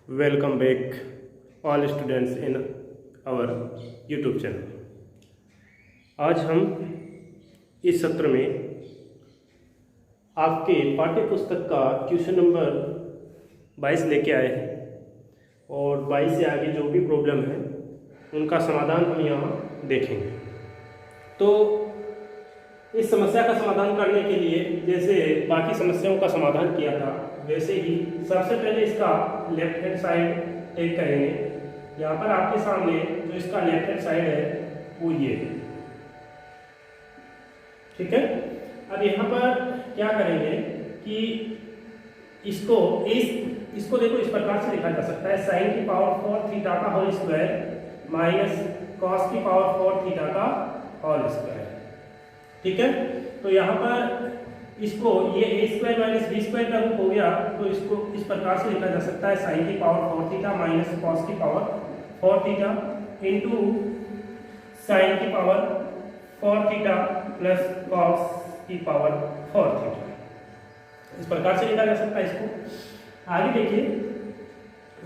Welcome back all students in our YouTube channel. आज हम इस सत्र में आपके पाठ्य पुस्तक का क्वेश्चन नंबर 22 लेके आए हैं और 22 से आगे जो भी प्रॉब्लम है उनका समाधान हम यहाँ देखेंगे। तो इस समस्या का समाधान करने के लिए जैसे बाकी समस्याओं का समाधान किया था वैसे ही सबसे पहले इसका लेफ्ट हैंड साइड टेक करेंगे। यहाँ पर आपके सामने जो इसका लेफ्ट हैंड साइड है वो ये है, ठीक है। अब यहाँ पर क्या करेंगे कि इसको देखो इस प्रकार से लिखा जा सकता है साइन की पावर 4 थीटा का होल स्क्वायर माइनस कॉस की पावर 4 थीटा का होल स्क्वायर, ठीक है। तो यहाँ पर इसको ये ए स्क्वायर माइनस बी स्क्वायर का रूप हो गया, तो इसको इस प्रकार से लिखा जा सकता है साइन की पावर 4 थीटा माइनस कॉस की पावर 4 थीटा इंटू साइन की पावर 4 थीटा प्लस कॉस की पावर 4 थीटा, इस प्रकार से लिखा जा सकता है इसको। आगे देखिए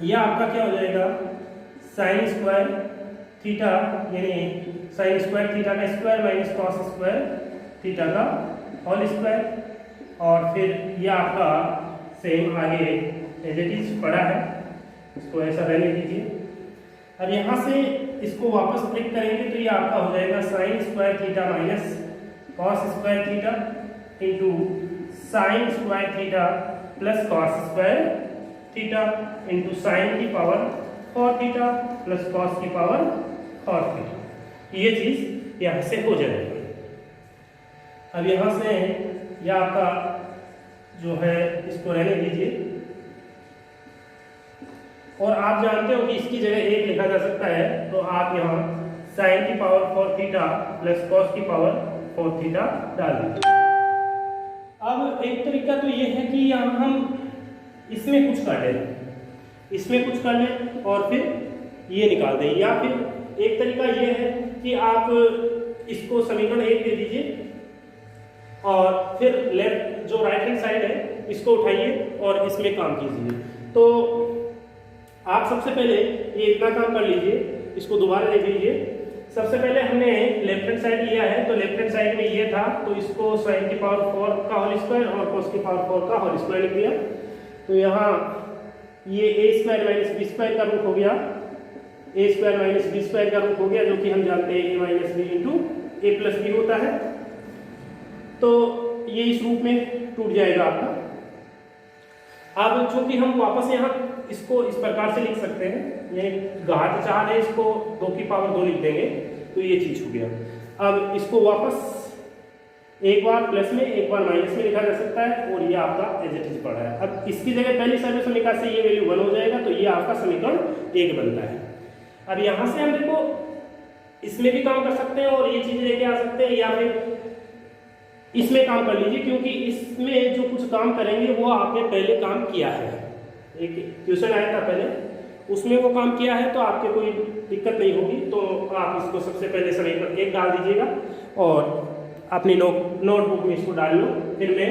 यह आपका क्या हो जाएगा साइन स्क्वायर थीटा यानी साइन स्क्वायर थीटा का square minus cos square theta का होल स्क्वायर, और फिर यह आपका सेम आगे एज इट इज पड़ा है, इसको ऐसा रहने दीजिए। अब यहाँ से इसको वापस ब्रेक करेंगे तो यह आपका हो जाएगा sign square theta minus cos square theta into sine square theta plus cos square theta into sign की पावर 4 थीटा प्लस कॉस की पावर 4 थीटा, ये चीज यहाँ से हो जाएगी। अब यहाँ से यह आपका जो है इसको रहने दीजिए, और आप जानते हो कि इसकी जगह 1 लिखा जा सकता है, तो आप यहाँ साइन की पावर 4 थीटा प्लस कॉस की पावर 4 थीटा डाल दीजिए। अब एक तरीका तो ये है कि यहाँ हम इसमें कुछ कर लें और फिर ये निकाल दें, या फिर एक तरीका ये है कि आप इसको समीकरण 1 दे दीजिए और फिर लेफ्ट जो राइट हैंड साइड है इसको उठाइए और इसमें काम कीजिए। तो आप सबसे पहले ये इतना काम कर लीजिए, इसको दोबारा लिख लीजिए। सबसे पहले हमने लेफ्ट हैंड साइड लिया है, तो लेफ्ट हैंड साइड में ये था, तो इसको साइन की पावर 4 का होल स्क्वायर और कॉस की पावर 4 का होल स्क्वायर लिख दिया। तो यहाँ ये ए स्क्वायर माइनस बी स्क्वायर का रूप हो गया, ए स्क्वायर माइनस बी स्क्वायर का रूप हो गया, जो कि हम जानते हैं ए माइनस बी इंटू ए प्लस बी होता है। तो ये इस रूप में टूट जाएगा आपका। अब चूंकि हम वापस यहाँ इसको इस प्रकार से लिख सकते हैं, ये घात 4 है, इसको 2 की पावर 2 लिख देंगे, तो ये चीज हो गया। अब इसको वापस एक बार प्लस में एक बार माइनस में लिखा जा सकता है, और ये आपका एज इट इज पड़ा है। अब इसकी जगह पहली सर्वे समीकरण से ये वैल्यू 1 हो जाएगा, तो ये आपका समीकरण 1 बनता है। अब यहाँ से हम देखो इसमें भी काम कर सकते हैं और ये चीज लेके आ सकते हैं, या फिर इसमें काम कर लीजिए, क्योंकि इसमें जो कुछ काम करेंगे वो आपने पहले काम किया है। एक क्वेश्चन आया था पहले, उसमें वो काम किया है, तो आपके कोई दिक्कत नहीं होगी। तो आप इसको सबसे pहले समीकरण 1 डाल दीजिएगा और अपनी नोटबुक में इसको डाल लो, फिर मैं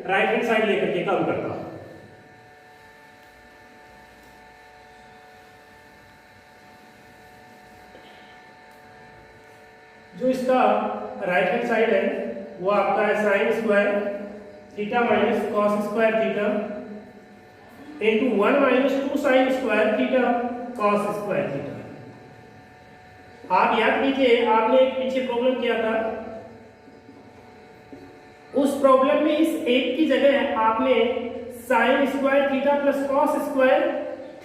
राइट हैंड साइड लेकर के काम करता हूँ। जो इसका राइट हैंड साइड है वो आपका है sign square theta minus cos square theta into 1 minus 2 sign square theta cos square theta. आप याद कीजिए आपने एक पीछे प्रॉब्लम किया था, उस प्रॉब्लम में इस एक की जगह आपने sign square theta plus cos square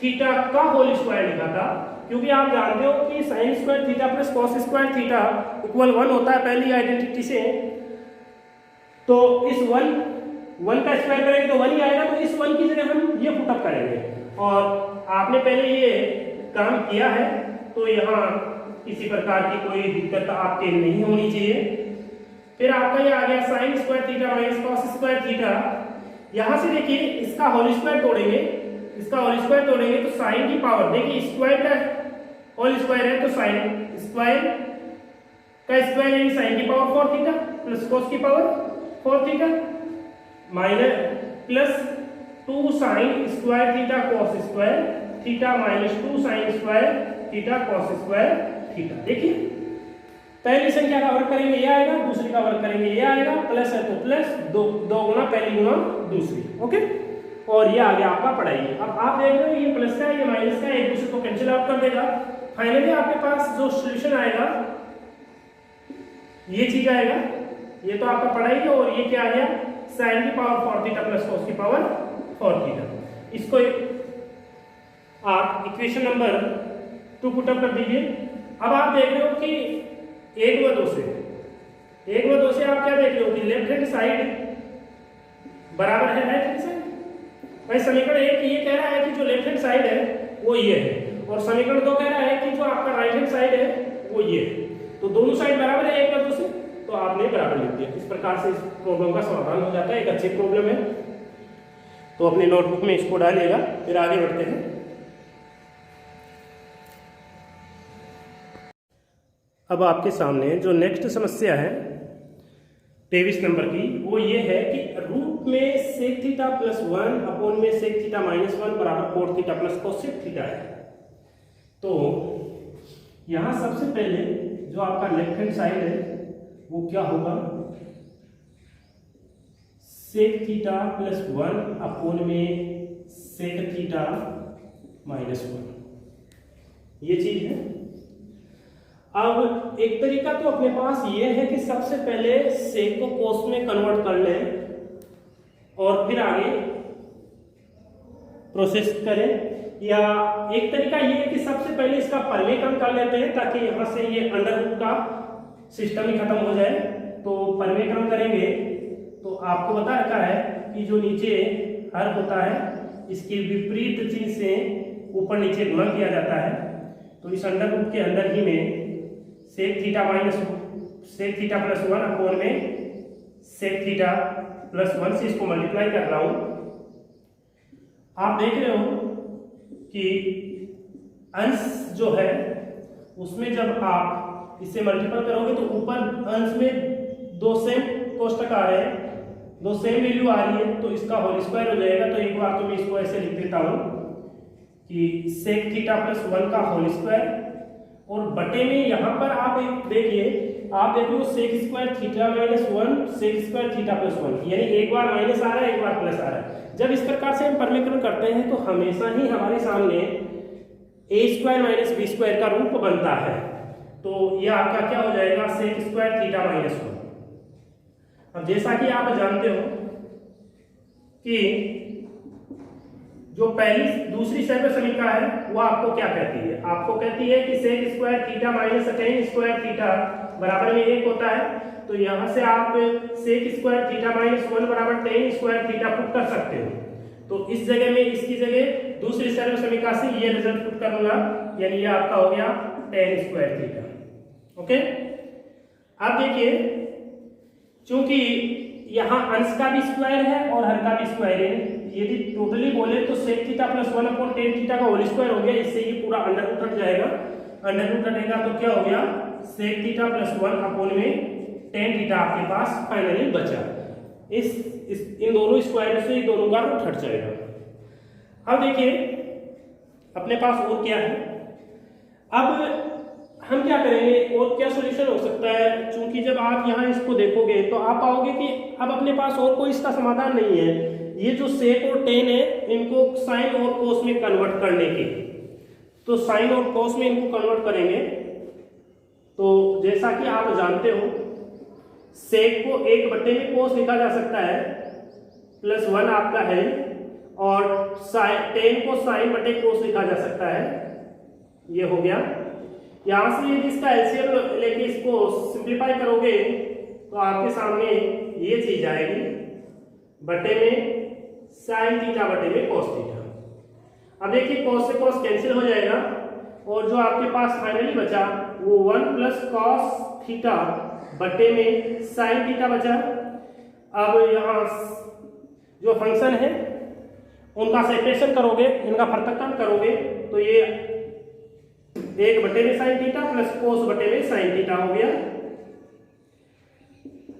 theta का होल स्क्वायर लिखा था, क्योंकि आप जानते हो कि sign square theta plus cos square theta equal 1 होता है पहली आइडेंटिटी से। तो इस 1 का स्क्वायर करेंगे तो 1 ही आएगा, तो इस 1 की जगह हम ये पुटअप करेंगे, और आपने पहले ये काम किया है, तो यहाँ किसी प्रकार की कोई दिक्कत आपके नहीं होनी चाहिए। फिर आपका ये आ गया sign square theta minus cos square theta. यहाँ से देखिए इसका होल स्क्वायर तोड़ेंगे, तो साइन की पावर, देखिए स्क्वायर का होल स्क्वायर है, तो साइन स्क्वायर का स्क्वायर यानी साइन की पावर 4 थीटा प्लस कॉस की power 4 theta minus plus 2 sign square theta cos square theta minus 2 sign square theta cos square theta. देखिए पहली संख्या का वर्ग करेंगे ये आएगा, दूसरी का वर्ग करेंगे ये आएगा, प्लस है तो प्लस, दो गुना पहली गुना दूसरी। ओके, और ये आ गया आपका पढ़ाई। अब आप देख रहे हो ये प्लस का है ये माइनस का है, एक दूसरे को कैंसिल आउट कर देगा। फाइनली आपके पास जो सॉल्यूशन आएगा ये चीज आएगा, ये तो आपका पढ़ाई है। और ये क्या आ गया, साइन की पावर 4 थीटा प्लस कॉस की पावर 4 थीटा। इसको आप इक्वेशन नंबर 2 पुटअप कर दीजिए। अब आप देख रहे हो कि 1 व 2 से आप क्या देख रहे हो कि लेफ्ट हैंड साइड बराबर है राइट हैंड साइड। भाई समीकरण 1 ये कह रहा है कि जो लेफ्ट हैंड साइड है वो ये है, और समीकरण 2 कह रहा है कि जो आपका राइट हैंड साइड है वो ये है। तो दोनों साइड बराबर है 1 व 2 से, तो आपने बराबर लिख दिया। इस प्रकार से इस प्रॉब्लम का समाधान हो जाता है। एक अच्छी प्रॉब्लम है, तो अपनी नोटबुक में इसको डालिएगा। फिर आगे बढ़ते हैं। अब आपके सामने जो नेक्स्ट समस्या है 23 नंबर की, वो ये है कि रूट में सेक थीटा प्लस 1 अपॉन में सेक थीटा माइनस 1 बराबर cot theta plus cosec theta है। तो यहां सबसे पहले जो आपका लेफ्ट हैंड साइड है वो क्या होगा, सेक थीटा प्लस 1 अपॉन में सेक थीटा माइनस 1, ये चीज है। अब एक तरीका तो अपने पास ये है कि सबसे पहले सेक को कोस में कन्वर्ट कर लें और फिर आगे प्रोसेस करें, या एक तरीका ये है कि सबसे पहले इसका परिमेय कर लेते हैं ताकि यहां से ये अंडर रूट का सिस्टम ही खत्म हो जाए। तो परिमेय करेंगे तो आपको बता रखा है कि जो नीचे हर होता है इसके विपरीत चीज से ऊपर नीचे गुणा किया जाता है। तो इस अंडर रूट के अंदर ही में सेक थीटा प्लस 1 अपॉन में सेक थीटा प्लस 1 से इसको मल्टीप्लाई कर रहा हूं। आप देख रहे हो कि अंश जो है उसमें जब आप इससे मल्टीप्लाई करोगे तो ऊपर अंश में 2 सेम कोष्टक आ रहे हैं, 2 सेम वैल्यू आ रही है, तो इसका होल स्क्वायर हो जाएगा। तो एक बार तो मैं इसको ऐसे लिख देता हूं कि सेक थीटा प्लस 1 का होल स्क्वायर, और बटे में यहां पर आप एक देखिए, आप देख लो sec square theta minus 1 sec square theta plus 1, यानी एक बार माइनस आ रहा है एक बार प्लस आ रहा है। जब इस प्रकार से हम परिमेयकरण करते हैं तो हमेशा ही हमारे सामने ए स्क्वायर माइनस बी स्क्वायर का रूप बनता है। तो यह आपका क्या हो जाएगा, सेक स्क्वायर थीटा माइनस 1। अब जैसा कि आप जानते हो कि जो दूसरी सर्व समीकरण है वो आपको क्या कहती है, आपको कहती है कि sec square theta minus tan square theta बराबर में 1 होता है। तो यहां से आप सेक स्क्वायर थीटा माइनस 1 बराबर टेन स्क्वायर थीटा पुट कर सकते हो। तो इस जगह में इसकी जगह दूसरी सर्व समीकरण से ये रिजल्ट पुट करूंगा, यानी ये आपका हो गया टेन स्क्वायर थीटा। ओके, आप देखिए चूंकि यहाँ अंश का भी स्क्वायर है और हर का भी स्क्वायर है, यदि टोटली बोले तो sec theta plus 1 upon tan theta का होल स्क्वायर हो गया। इससे ये पूरा अंडर रूट हट जाएगा, अंडर रूट हटेगा तो क्या हो गया, सेक थीटा प्लस 1 अपॉन में टेन थीटा आपके पास फाइनली बचा। इन दोनों स्क्वायर से दोनों का रूट हट जाएगा। अब देखिए अपने पास और क्या है, अब हम क्या करेंगे और क्या सॉल्यूशन हो सकता है। चूंकि जब आप यहाँ इसको देखोगे तो आप पाओगे कि अब अपने पास और कोई इसका समाधान नहीं है। ये जो सेक और टेन है इनको साइन और कोस में कन्वर्ट करने की, तो साइन और कोस में इनको कन्वर्ट करेंगे। तो जैसा कि आप जानते हो सेक को 1 में कोस लिखा जा सकता है, प्लस 1 आपका है, और टेन को साइन बटे कोस लिखा जा सकता है। ये हो गया। यहां से यदि इसका एलसीएम लेके इसको सिंप्लीफाई करोगे तो आपके सामने ये चीज आएगी, बटे में साइन थीटा बटे में कॉस थीटा। अब देखिए कॉस से कॉस कैंसिल हो जाएगा, और जो आपके पास फाइनली बचा वो 1 प्लस कॉस थीटा बटे में साइन थीटा बचा। अब यहाँ जो फंक्शन है उनका सेपरेशन करोगे, इनका पृथक्करण करोगे तो ये 1 बटे में साइन थीटा प्लस कोस बटे में साइन थीटा हो गया।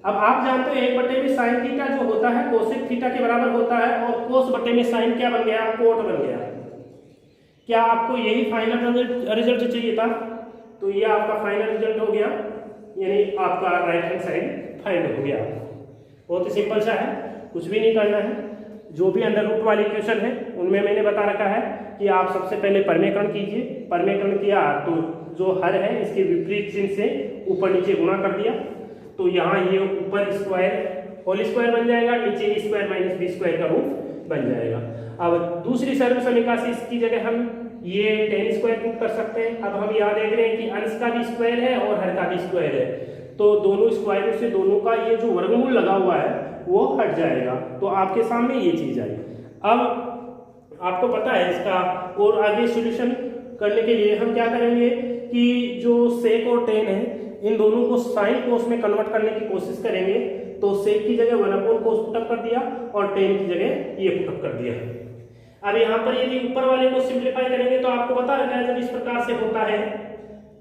अब आप जानते हो 1 बटे में साइन थीटा जो होता है कोसेक थीटा के बराबर होता है, और कोस बटे में साइन क्या बन गया, कोट बन गया। क्या आपको यही फाइनल रिजल्ट चाहिए था? तो ये आपका फाइनल रिजल्ट हो गया, यानी आपका राइट हैंड साइड फाइंड हो गया। बहुत ही सिंपल सा है, कुछ भी नहीं करना है। जो भी अंडर रूट वाली इक्वेशन है उनमें मैंने बता रखा है कि आप सबसे पहले परमेकरण कीजिए। परमेकरण किया तो जो हर है इसके विपरीत चिन्ह से ऊपर नीचे गुणा कर दिया, तो यहाँ ये ऊपर स्क्वायर होल स्क्वायर बन जाएगा, नीचे ए स्क्वायर माइनस बी स्क्वायर का रूप बन जाएगा। अब दूसरी सर्व समीकरण से इसकी जगह हम ये टेन स्क्वायर पुट कर सकते हैं। अब हम यहाँ देख रहे हैं कि अंश का भी स्क्वायर है और हर का भी स्क्वायर है, तो दोनों स्क्वायर से दोनों का ये जो वर्गमूल लगा हुआ है वो हट जाएगा, तो आपके सामने ये चीज आई। अब आपको पता है इसका और आगे सॉल्यूशन करने के लिए हम क्या करेंगे कि जो सेक और टेन है इन दोनों को साइन कोस में कन्वर्ट करने की कोशिश करेंगे। तो सेक की जगह 1/cos पुटअप कर दिया और टेन की जगह ये पुटअप कर दिया। अब यहाँ पर यदि ऊपर वाले को सिंप्लीफाई करेंगे तो आपको बता रखा है जब इस प्रकार से होता है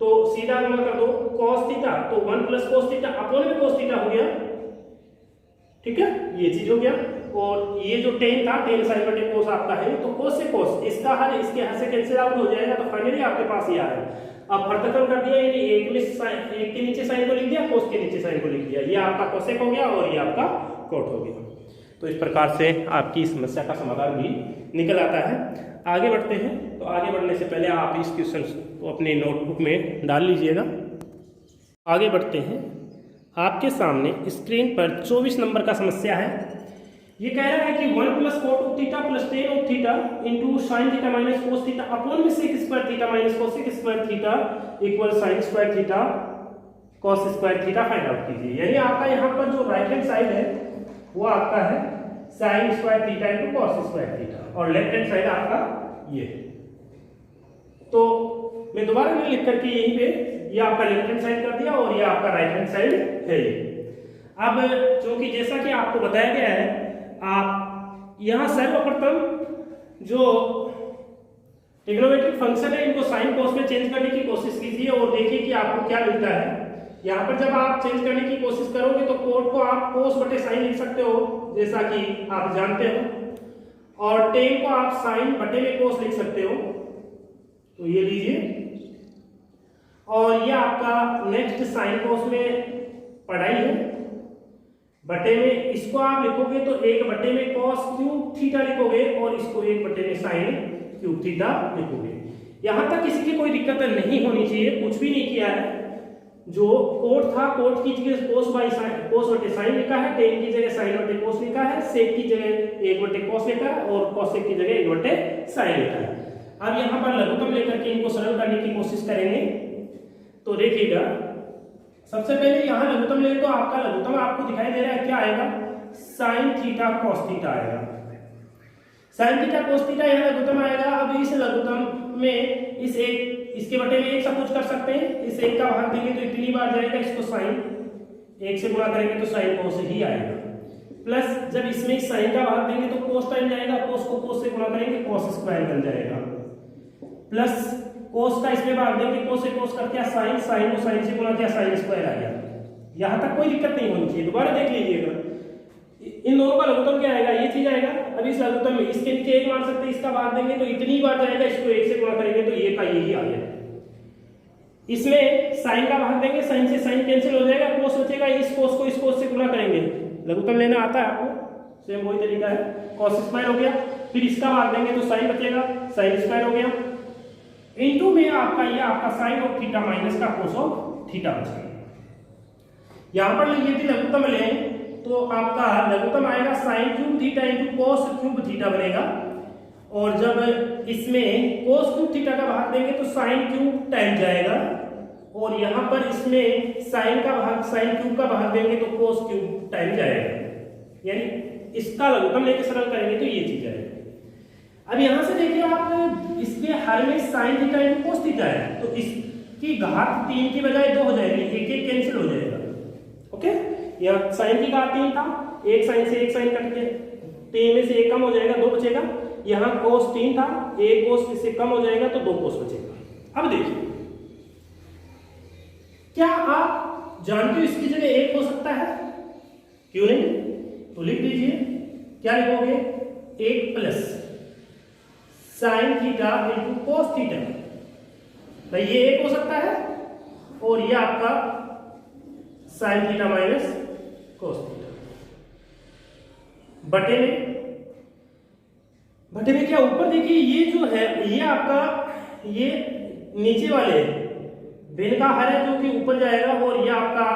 तो सीधा गुणा कर दो cos थीटा, तो 1 + cos थीटा अपॉन में cos थीटा हो गया। ठीक है, ये चीज हो गया। और ये जो टेन था, टेन साइन बटे कोस आपका है, तो कोस से कोस इसका हर इसके हर से कैंसिल आउट हो जाएगा, तो फाइनली आपके पास ये आ रहा है। अब फर्दर कर दिया, यानी एक के नीचे साइन को लिख दिया, कोस के नीचे साइन को लिख दिया, ये आपका कोसेक हो गया और ये आपका कोट हो गया। तो इस प्रकार से आपकी समस्या का समाधान भी निकल आता है। आगे बढ़ते हैं, तो आगे बढ़ने से पहले आप इस क्वेश्चन को अपने नोटबुक में डाल लीजिएगा। आगे बढ़ते हैं, आपके सामने स्क्रीन पर 24 नंबर का समस्या है। ये कह रहा है कि 1 + cot of theta + tan of theta into sine theta minus cos theta upon में sec square theta minus cosec square theta equal sine square theta cos square theta find out कीजिए। यानी आपका यहाँ पर जो राइट हैंड साइड है वो आपका है sign square theta into cos square theta और लेफ्ट हैंड साइड आपका ये। तो मैं दोबारा नहीं लिख करके यहीं पे ये आपका लेफ्ट हैंड साइड कर दिया और ये आपका राइट हैंड साइड है ये। अब क्योंकि जैसा कि आपको बताया गया है, आप यहां सर्वप्रथम जो ट्रिग्नोमेट्रिक फंक्शन है इनको साइन कॉस में चेंज करने की कोशिश कीजिए और देखिए कि आपको क्या मिलता है। यहाँ पर जब आप चेंज करने की कोशिश करोगे तो कोट को आप कोस बटे साइन लिख सकते हो जैसा कि आप जानते हो, और टेन को आप साइन बटे में कोस लिख सकते हो, तो ये लीजिए। और ये आपका नेक्स्ट साइन कोस में पढ़ाई है, बटे में इसको आप लिखोगे तो 1 बटे में कॉस क्यूब थीटा लिखोगे और इसको 1 बटे में साइन क्यूब थीटा लिखोगे। यहां तक किसी की कोई दिक्कत नहीं होनी चाहिए, कुछ भी नहीं किया है। जो कोट था, कोट की जगह कोस बटे साइन लिखा है, टेन की जगह साइन बटे कोस लिखा है, सेक की जगह 1 बटे कॉस लिखा है और कॉसेक की जगह 1 बटे साइन लिखा है। अब यहाँ पर लघुत्तम लेकर के इनको सरल करने की कोशिश करेंगे। तो देखिएगा, सबसे पहले यहाँ लघुत्तम ले तो आपका लघुत्तम आपको दिखाई दे रहा है क्या आएगा, साइन थीटा कॉस थीटा आएगा। साइन थीटा कॉस थीटा यह लघुत्तम आएगा। अब इस लघुत्तम में इस एक इसके बटे में एक सब कुछ कर सकते हैं, इस एक का भाग देंगे तो इतनी बार जाएगा, इसको साइन 1 से गुणा करेंगे तो साइन कॉस ही आएगा। प्लस जब इसमें साइन का भाग देंगे तो कोस टाइम जाएगा, कोस को कोस से गुणा करेंगे कॉस स्क्वायर बन जाएगा। प्लस कोस का इसमें भाग देंगे, कोस से कोस कर क्या साइन, साइन को साइन से गुणा किया साइन स्क्वायर आ गया। यहां तक कोई दिक्कत नहीं होनी चाहिए। दोबारा देख लीजिएगा, इन दोनों का लघुत्तम क्या आएगा, ये चीज आएगा। अब इस लघुत्तम में इसके नीचे 1 मान सकते हैं, इसका भाग देंगे तो इतनी बार जाएगा, इसको 1 से गुणा करेंगे तो ये का यही आ गया। इसमें साइन का भाग देंगे, साइन से साइन कैंसिल हो जाएगा, कोस बचेगा, इस कोस को इस कोस से गुणा करेंगे। लघुत्तम लेना आता है आपको, सेम वही तरीका है, कॉस स्क्वायर हो गया। फिर इसका भाग देंगे तो साइन बचेगा, साइन स्क्वायर हो गया, इनटू में आपका ये आपका साइन ऑफ थीटा माइनस का कोस ऑफ थीटा बचेगा। यहां पर यदि लघुत्तम लें तो आपका लघुत्तम आएगा sine cube theta into cos cube theta बनेगा, और जब इसमें कोस क्यूब थीटा का भाग देंगे तो साइन क्यूब टाइम जाएगा, और यहां पर इसमें साइन का भाग साइन क्यूब का भाग देंगे तो कोस क्यूब टाइम जाएगा। यानी इसका लघुत्तम लेके सरल करेंगे तो ये चीज आएगी। अब यहां से देखिए आप, इसके हर में sine theta into cos theta है, तो इसकी घात 3 की बजाय 2 हो जाएगी, एक एक कैंसिल हो जाएगा। ओके, यह साइन की घात 3 था, एक साइन से एक साइन कट के 3 में से 1 कम हो जाएगा, 2 बचेगा। यहाँ कोस 3 था, 1 कोस इससे कम हो जाएगा तो 2 कोस बचेगा। अब देखिए, क्या आप जानते हो इसकी जगह 1 हो सकता है, क्यों नहीं? तो लिख दीजिए, क्या लिखोगे, 1 plus sine theta into cos theta. भाई ये एक हो सकता है और ये आपका sign theta minus cos theta बटे में क्या ऊपर देखिए ये जो है ये आपका ये नीचे वाले भिन्न का हर है जो कि ऊपर जाएगा और ये आपका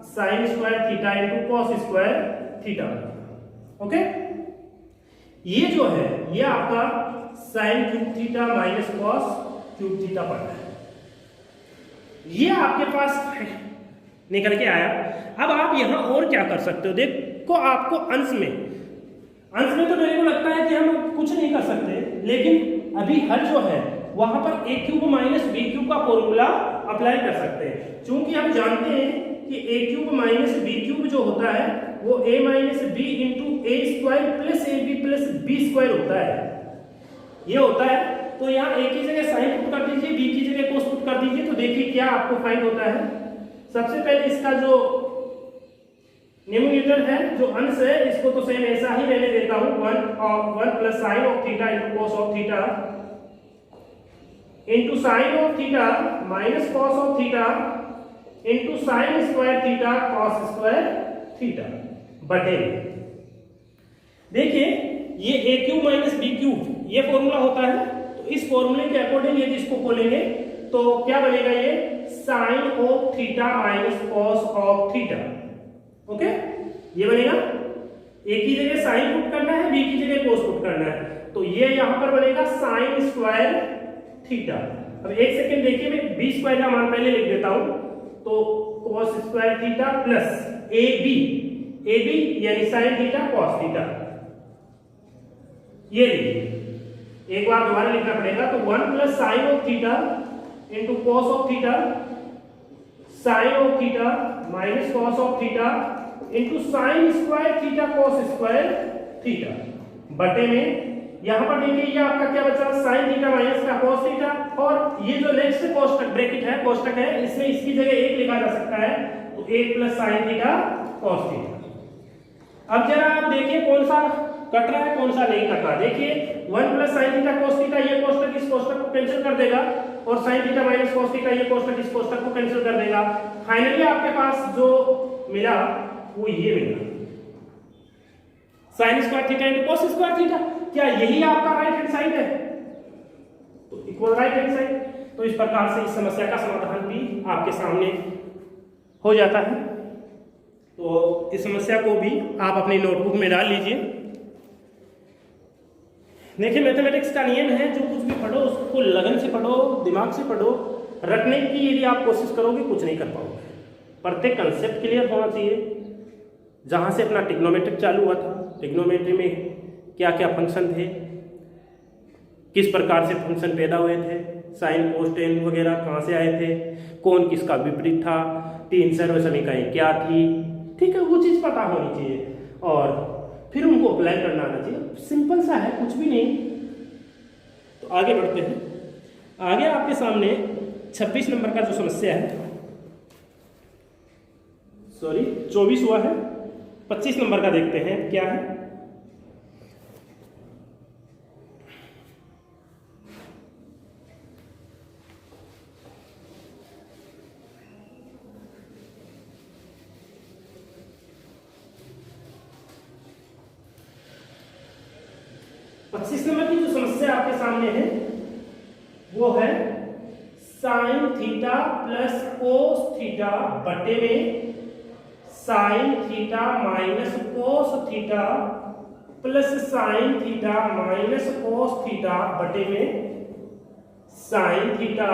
sine square theta into cos square theta. Okay, ये जो है ये आपका sine cube theta minus cos cube theta पड़ रहा है, ये आपके पास निकल के आया। अब आप यहां और क्या कर सकते हो, देखो आपको अंश में तो मेरे को लगता है कि हम कुछ नहीं कर सकते, लेकिन अभी हर जो है वहां पर A cube minus B cube का फॉर्मूला अप्लाई कर सकते हैं, क्योंकि हम जानते हैं कि A cube minus B cube जो होता है वो A minus B into A square plus A B plus B square होता है, ये होता है। तो यहाँ ए की जगह साइन पुट कर दीजिए, बी की जगह कोस पुट कर दीजिए, तो देखिए क्या आपको फाइंड होता है। सबसे पहले इसका जो न्यूमरेटर है जो अंश है इसको तो सेम ऐसा ही मैंने देता हूं 1 plus sine of theta into cos of theta into sign of theta minus cos of theta into sine square theta cos square theta बटे। देखिए ये ए क्यूब माइनस बी क्यूब ये फॉर्मूला होता है, तो इस फॉर्मूले के अकॉर्डिंग यदि इसको खोलेंगे तो क्या बनेगा, ये sine of theta minus cos of theta. Okay, ये बनेगा। ए की जगह साइन पुट करना है, बी की जगह कोस पुट करना है, तो ये यहां पर बनेगा साइन स्क्वायर थीटा। अब एक सेकेंड देखिए, मैं बी स्क्वायर का मान पहले लिख देता हूं, तो cos square theta plus A B यानी साइन थीटा कॉस थीटा। ये लीजिए, एक बार दोबारा लिखना पड़ेगा, तो 1 plus sine of theta into cos of theta sine of theta minus cos of theta into sine square theta cos square theta बटे में यहां पर देखिए ये आपका क्या बचा, साइन थीटा माइनस का कॉस थीटा, और ये जो नेक्स्ट कोष्टक ब्रैकेट है कोष्टक है इसमें इसकी जगह 1 लिखा जा सकता है, तो 1 plus sign theta cos theta. अब जरा आप देखिए कौन सा कट रहा है कौन सा नहीं कट रहा। देखिए 1 plus sign theta cos theta ये कोष्टक इस कोष्टक को कैंसिल कर देगा, और sign theta minus cos theta ये कोष्टक इस कोष्टक को कैंसिल कर देगा। फाइनली आपके पास जो मिला वो ये मिला, sign square theta into cos square theta. क्या यही आपका राइट हैंड साइड है, तो इक्वल राइट हैंड साइड। तो इस प्रकार से इस समस्या का समाधान भी आपके सामने हो जाता है। तो इस समस्या को भी आप अपनी नोटबुक में डाल लीजिए। देखिए मैथमेटिक्स का नियम है, जो कुछ भी पढ़ो उसको लगन से पढ़ो, दिमाग से पढ़ो, रटने की यदि आप कोशिश करोगे कुछ नहीं कर पाओगे। प्रत्येक कंसेप्ट क्लियर होना चाहिए। जहाँ से अपना ट्रिग्नोमेट्रिक चालू हुआ था, ट्रिग्नोमेट्री में क्या क्या फंक्शन थे, किस प्रकार से फंक्शन पैदा हुए थे, साइन कोस टेन वगैरह कहाँ से आए थे, कौन किसका विपरीत था, 3 सर्व समीकरण क्या थी, ठीक है, वो चीज़ पता होनी चाहिए और फिर उनको अप्लाई करना आना चाहिए। सिंपल सा है, कुछ भी नहीं। तो आगे बढ़ते हैं। आगे आपके सामने 26 नंबर का जो समस्या है, सॉरी 24 हुआ है, 25 नंबर का देखते हैं क्या है। नंबर की जो समस्या आपके सामने है वो है sine theta plus cos theta बटे में sign theta minus cos theta plus sign theta minus cos theta बटे में sine theta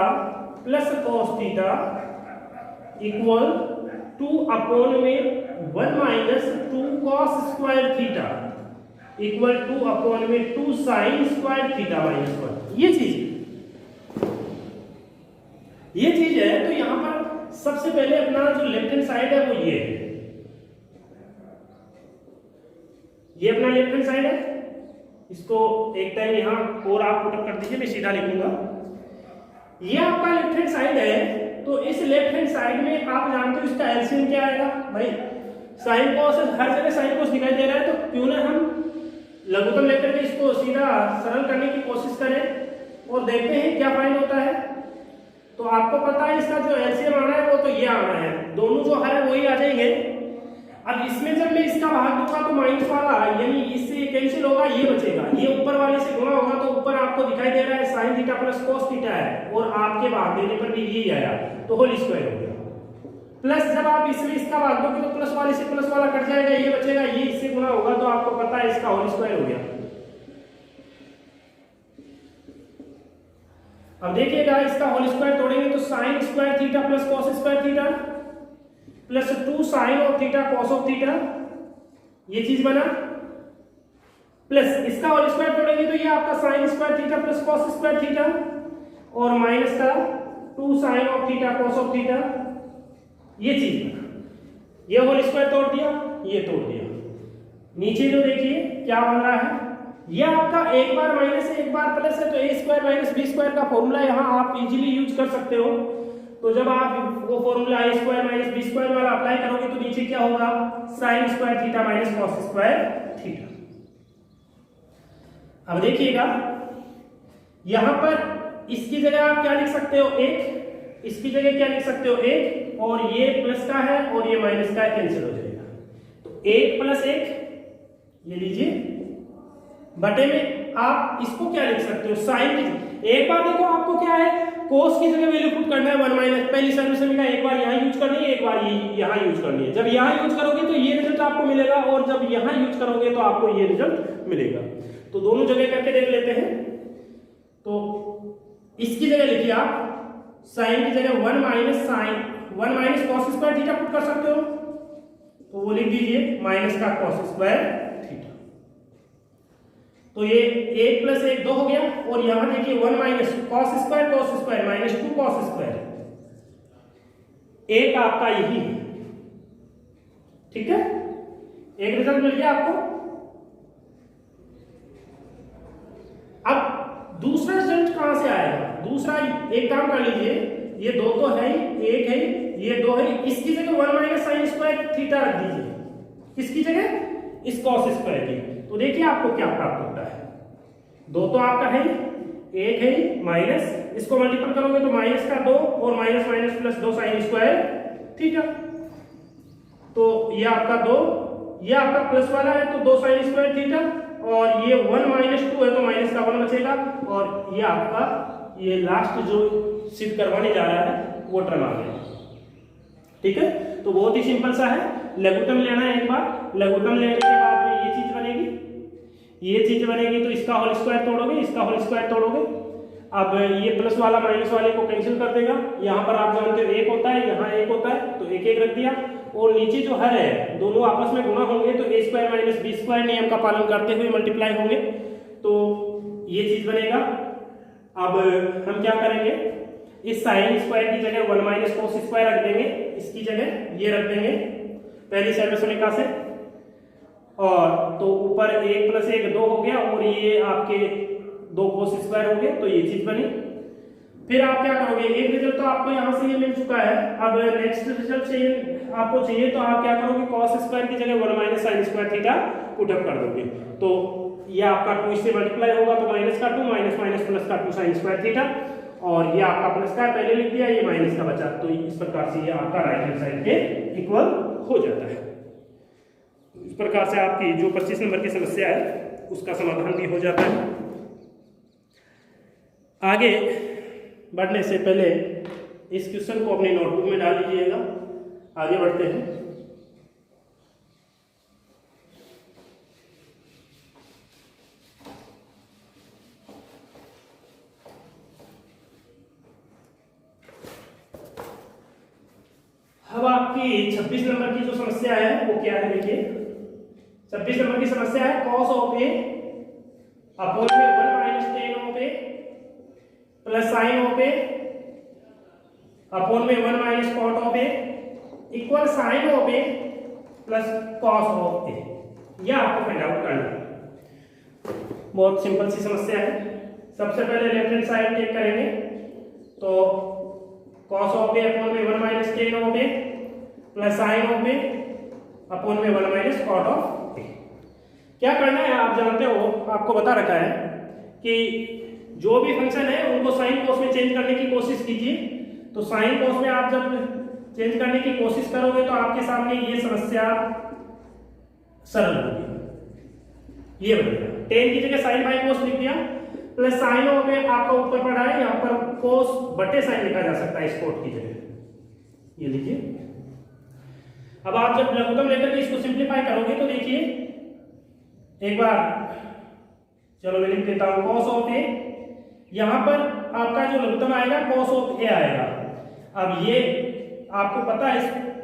plus cos theta equal 2 upon में 1 minus 2 cos square theta equal 2 upon में 2 साइन स्क्वायर थीटा माइनस 1। ये चीज है। तो यहां पर सबसे पहले अपना जो लेफ्ट हैंड साइड है वो ये है, ये अपना लेफ्ट हैंड साइड है। इसको एक टाइम यहां और आप पुट अप कर दीजिए, मैं सीधा लिखूंगा। ये आपका लेफ्ट हैंड साइड है। तो इस लेफ्ट हैंड साइड में आप जानते हो इसका एलसीएम क्या आएगा भाई, साइन कॉस, हर जगह साइन कॉस दिखाई दे रहा है, तो क्यों ना हम लघुत्तम लेकर के इसको सीधा सरल करने की कोशिश करें और देखते हैं क्या फाइंड होता है। तो आपको पता है इसका जो एलसीएम आना है वो तो ये आना है, दोनों जो है वही आ जाएंगे। अब इसमें जब मैं इसका भाग दूंगा तो माइनस वाला यानी इससे कैंसिल होगा, ये बचेगा, ये ऊपर वाले से गुणा होगा तो ऊपर आपको दिखाई दे रहा है sine theta plus cos theta है और आपके भाग देने पर भी यही आया तो होल स्क्वायर हो गया। प्लस जब आप इसमें इसका भाग दोगे तो प्लस वाले से प्लस वाला कट जाएगा, ये बचेगा, ये इससे गुणा होगा तो आपको पता है इसका होल स्क्वायर हो गया। अब देखिएगा इसका होल स्क्वायर तोड़ेंगे तो sine square theta plus cos square theta plus 2 sine of theta cos of theta, ये चीज बना। प्लस इसका होल स्क्वायर तोड़ेंगे तो ये आपका sine square theta plus cos square theta और माइनस का 2 sine of theta cos of theta, ये चीज बना। ये होल स्क्वायर तोड़ दिया, ये तोड़ दिया। नीचे जो देखिए क्या बन रहा है, ये आपका एक बार माइनस है एक बार प्लस है, तो ए स्क्वायर माइनस बी स्क्वायर का फॉर्मूला यहाँ आप इजीली यूज कर सकते हो। तो जब आप वो फॉर्मूला ए स्क्वायर माइनस बी स्क्वायर वाला अप्लाई करोगे तो नीचे क्या होगा, sign square theta minus cos square theta. अब देखिएगा यहां पर इसकी जगह आप क्या लिख सकते हो, एक, इसकी जगह क्या लिख सकते हो, एक, और ये प्लस का है और ये माइनस का है, कैंसिल हो जाएगा। तो एक प्लस एक ये लीजिए बटे में आप इसको क्या लिख सकते हो, साइन की। एक बार देखो आपको क्या है, कोस की जगह वैल्यू पुट करना है 1 माइनस, पहली सर्विस में एक बार यहाँ यूज करनी है एक बार यहाँ यूज करनी है। जब यहाँ यूज करोगे तो ये रिजल्ट आपको मिलेगा और जब यहाँ यूज करोगे तो आपको ये रिजल्ट मिलेगा। तो दोनों जगह करके देख लेते हैं। तो इसकी जगह लिखिए आप साइन की जगह 1 minus cos square theta put कर सकते हो, तो वो लिख दीजिए माइनस का कॉस स्क्वायर थीटा। तो ये 1 प्लस 1 2 हो गया और यहां देखिए 1 minus cos square minus 2 cos square, एक आपका यही है, ठीक है, एक रिजल्ट मिल गया आपको। अब दूसरा रिजल्ट कहां से आएगा, दूसरा एक काम कर लीजिए, ये 2 तो है ही, एक है, ये 2 है, इसकी जगह 1 माइनस साइन स्क्वायर थीटा रख दीजिए, किसकी जगह, इस कॉस स्क्वायर की। तो देखिए आपको क्या प्राप्त होता है, 2 तो आपका है, एक है माइनस, इसको मल्टीपल करोगे तो माइनस का 2 और minus minus plus 2 sign square theta. तो ये आपका 2, ये आपका प्लस वाला है तो 2 साइन स्क्वायर थीटा, और ये 1 माइनस 2 है तो माइनस का 1 बचेगा, और ये आपका ये लास्ट जो सिद्ध करवाने जा रहा है वो टर्म आ गया, ठीक है। तो बहुत ही सिंपल सा है, लघुत्तम लेना है एक बार, लघुत्तम लेने के बाद में ये चीज बनेगी, ये चीज बनेगी, तो इसका होल स्क्वायर तोड़ोगे, इसका होल स्क्वायर तोड़ोगे। अब ये प्लस वाला माइनस वाले को कैंसिल कर देगा, यहाँ पर आप जानते हो 1 होता है, यहाँ 1 होता है, तो 1 1 रख दिया, और नीचे जो हर है दोनों आपस में गुणा होंगे तो ए स्क्वायर माइनस बी स्क्वायर नियम का पालन करते हुए मल्टीप्लाई होंगे, तो ये चीज बनेगा। अब हम क्या करेंगे, इस साइन स्क्वायर की जगह 1 माइनस कॉस स्क्वायर रख देंगे, इसकी जगह ये रख देंगे पहली सर्वसमीका से, और तो ऊपर 1 प्लस 1 2 हो गया, और ये आपके 2 कॉस स्क्वायर हो गए, तो ये चीज बनी। फिर आप क्या करोगे, एक रिजल्ट तो आपको यहाँ से ये मिल चुका है, अब नेक्स्ट रिजल्ट चाहिए आपको चाहिए, तो आप क्या करोगे, कॉस स्क्वायर की जगह 1 minus sine square theta put up कर दोगे, तो ये आपका 2 से मल्टीप्लाई होगा तो माइनस का 2 माइनस माइनस प्लस का 2 साइन स्क्वायर थीटा, और ये आपका प्लस का पहले लिख दिया, ये माइनस का बचा, तो इस प्रकार से ये आपका राइट हैंड साइड के इक्वल हो जाता है। इस प्रकार से आपकी जो 25 नंबर की समस्या है उसका समाधान भी हो जाता है। आगे बढ़ने से पहले इस क्वेश्चन को अपनी नोटबुक में डाल लीजिएगा। आगे बढ़ते हैं। अब आपकी 26 नंबर की जो समस्या है वो क्या है, देखिए 26 नंबर की समस्या है cos ऑफ ए अपॉन में 1 minus tan of A plus sine of A upon में 1 minus cot of A equal sine of A plus cos of A. यह आपको फाइंड आउट करना है। बहुत सिंपल सी समस्या है। सबसे पहले लेफ्ट हैंड साइड टेक करेंगे, तो cos ऑफ ए अपॉन में 1 minus tan of A plus sine of A upon में 1 माइनस कॉट ऑफ ए। क्या करना है आप जानते हो, आपको बता रखा है कि जो भी फंक्शन है उनको साइन कोस में चेंज करने की कोशिश कीजिए। तो साइन कोस में आप जब चेंज करने की कोशिश करोगे तो आपके सामने ये समस्या सरल होगी। ये बनेगा टेन की जगह साइन बाई कोस लिख दिया, प्लस साइन ऑफ ए आपका ऊपर पड़ा है, यहाँ पर कोस बटे साइन लिखा जा सकता है इस कोट की जगह, ये लिखिए। अब आप जब लघुत्तम लेकर के इसको सिंप्लीफाई करोगे तो देखिए एक बार, चलो मैं लिख देता हूं कॉस ऑफ ए, यहां पर आपका जो लघुत्तम आएगा कॉस ऑफ ए आएगा। अब ये आपको पता है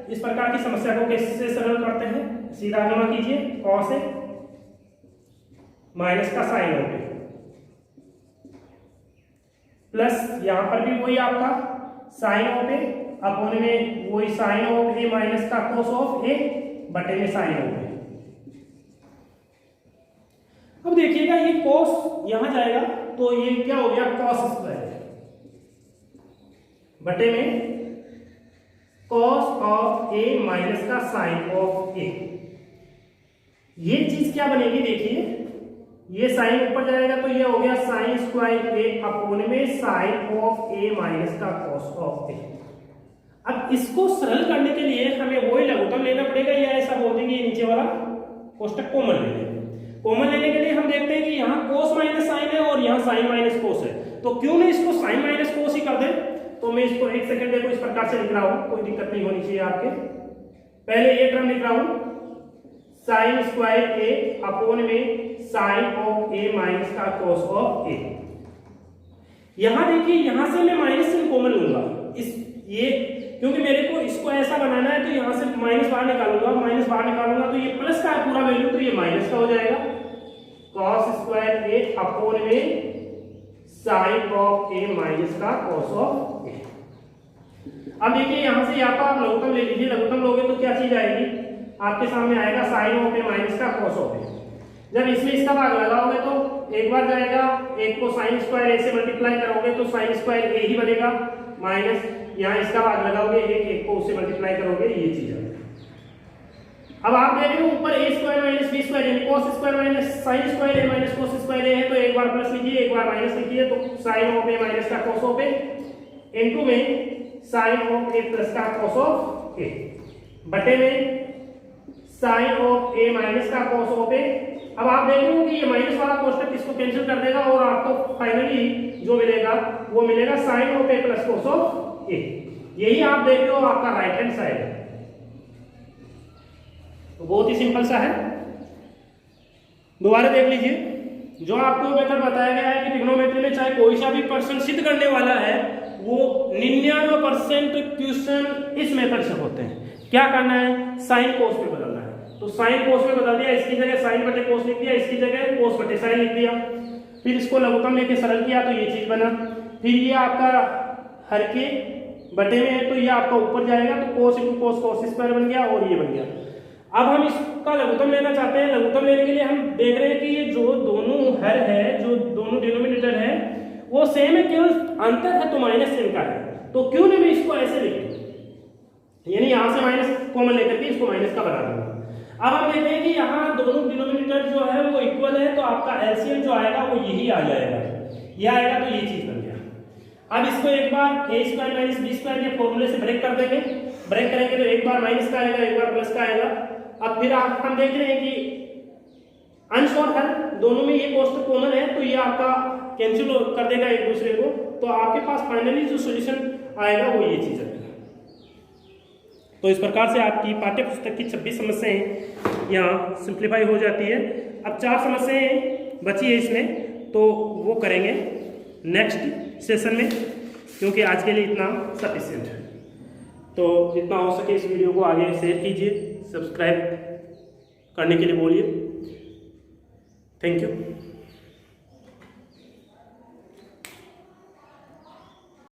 इस प्रकार की समस्या को कैसे सरल करते हैं, सीधा गुणा कीजिए कॉस ए माइनस का साइन ऑफ ए, प्लस यहां पर भी वही आपका साइन ऑफ ए अपॉन में वही साइन ऑफ ए माइनस का कॉस ऑफ ए बटे में साइन ऑफ ए। अब देखिएगा ये कॉस यहां जाएगा तो ये क्या हो गया कॉस स्क्वायर बटे में कॉस ऑफ ए माइनस का साइन ऑफ ए। ये चीज क्या बनेगी देखिए, ये साइन ऊपर जाएगा तो ये हो गया साइन स्क्वायर ए अपॉन में साइन ऑफ ए माइनस का कॉस ऑफ ए। अब इसको सरल करने के लिए हमें वही लघुत्तम लेना पड़ेगा, या ऐसा बोल देंगे नीचे वाला कोष्टक कॉमन ले लेंगे। कॉमन लेने के लिए हम देखते हैं कि यहाँ कोस माइनस साइन है और यहाँ साइन माइनस कोस है, तो क्यों नहीं इसको साइन माइनस कोस ही कर दें। तो मैं इसको एक सेकंड देखो इस प्रकार से लिख रहा हूं, कोई दिक्कत नहीं होनी चाहिए आपके। पहले ये टर्म लिख रहा हूं साइन स्क्वायर ए अपॉन में साइन ऑफ ए माइनस का कॉस ऑफ ए। यहां देखिए यहां से मैं माइनस से कॉमन लूंगा इस ये, क्योंकि मेरे को इसको ऐसा बनाना है तो यहां से माइनस बाहर निकालूंगा, माइनस बाहर निकालूंगा तो ये प्लस का पूरा वैल्यू तो ये माइनस का हो जाएगा, cos स्क्वायर ए अपॉन में साइन ऑफ ए माइनस का cos ऑफ ए। अब देखिए यहां से या तो आप लघुत्तम ले लीजिए, लघुत्तम लोगे तो क्या चीज आएगी आपके सामने आएगा साइन ऑफ ए माइनस का cos ऑफ ए। जब इसमें इसका भाग लगाओगे तो एक बार जाएगा, एक को साइन स्क्वायर ए से मल्टीप्लाई करोगे तो साइन स्क्वायर ए ही बनेगा, माइनस यहाँ इसका भाग लगाओगे एक को उससे मल्टीप्लाई करोगे, ये चीज है। अब आप देख रहे हो ऊपर A square minus B square यानी cos square minus sine square A minus cos square A है, तो एक बार प्लस लिखिए एक बार माइनस लिखिए, तो साइन ऑफ ए माइनस का cos ऑफ ए इनटू में साइन ऑफ ए प्लस का cos ऑफ ए बटे में साइन ऑफ ए माइनस का cos ऑफ ए। अब आप देख रहे हो कि ये माइनस वाला कोष्टक इसको कैंसिल कर देगा और आपको फाइनली जो मिलेगा वो मिलेगा sine of A plus cos of A. यही आप देख रहे हो आपका राइट हैंड साइड है, तो बहुत ही सिंपल सा है। दोबारा देख लीजिए, जो आपको मेथड बताया गया है कि ट्रिग्नोमेट्री में चाहे कोई सा भी पर्सन सिद्ध करने वाला है वो 99% क्वेश्चन इस मेथड से होते हैं। क्या करना है, साइन कोस में बदलना है, तो साइन कोस में बदल दिया, इसकी जगह साइन बटे कोस लिख दिया, इसकी जगह कोस बटे साइन लिख दिया, फिर इसको लघुत्तम लेके सरल किया तो ये चीज बना। फिर ये आपका हर के बटे में है तो ये आपका ऊपर जाएगा तो कोस इंटू कोस cos स्क्वायर बन गया और ये बन गया। अब हम इसका लघुत्तम लेना चाहते हैं, लघुत्तम लेने के लिए हम देख रहे हैं कि ये जो दोनों हर है, जो दोनों डिनोमिनेटर है वो सेम है, केवल अंतर है तो माइनस चिन्ह का है, तो क्यों नहीं मैं इसको ऐसे लिख दूं, यानी यहां से माइनस कॉमन लेकर के इसको माइनस का बना दूंगा। अब हम देखते हैं कि यहाँ दोनों डिनोमिनेटर जो है वो इक्वल है, तो आपका एलसीएम जो आएगा वो यही आ जाएगा, ये आएगा तो ये चीज बन गया। अब इसको एक बार ए स्क्वायर माइनस बी स्क्वायर के फॉर्मूले से ब्रेक कर देंगे, ब्रेक करेंगे तो एक बार माइनस का आएगा एक बार प्लस का आएगा। अब फिर हम देख रहे हैं कि अंश और हर दोनों में ये कोष्टक कॉमन है तो ये आपका कैंसिल कर देगा एक दूसरे को, तो आपके पास फाइनली जो सॉल्यूशन आएगा वो ये चीज आएगा। तो इस प्रकार से आपकी पाठ्य पुस्तक की 26 समस्याएं यहाँ सिंप्लीफाई हो जाती है। अब 4 समस्याएं बची है इसमें, तो वो करेंगे नेक्स्ट सेशन में, क्योंकि आज के लिए इतना सफिशिएंट है। तो जितना हो सके इस वीडियो को आगे शेयर कीजिए, सब्सक्राइब करने के लिए बोलिए। Thank you.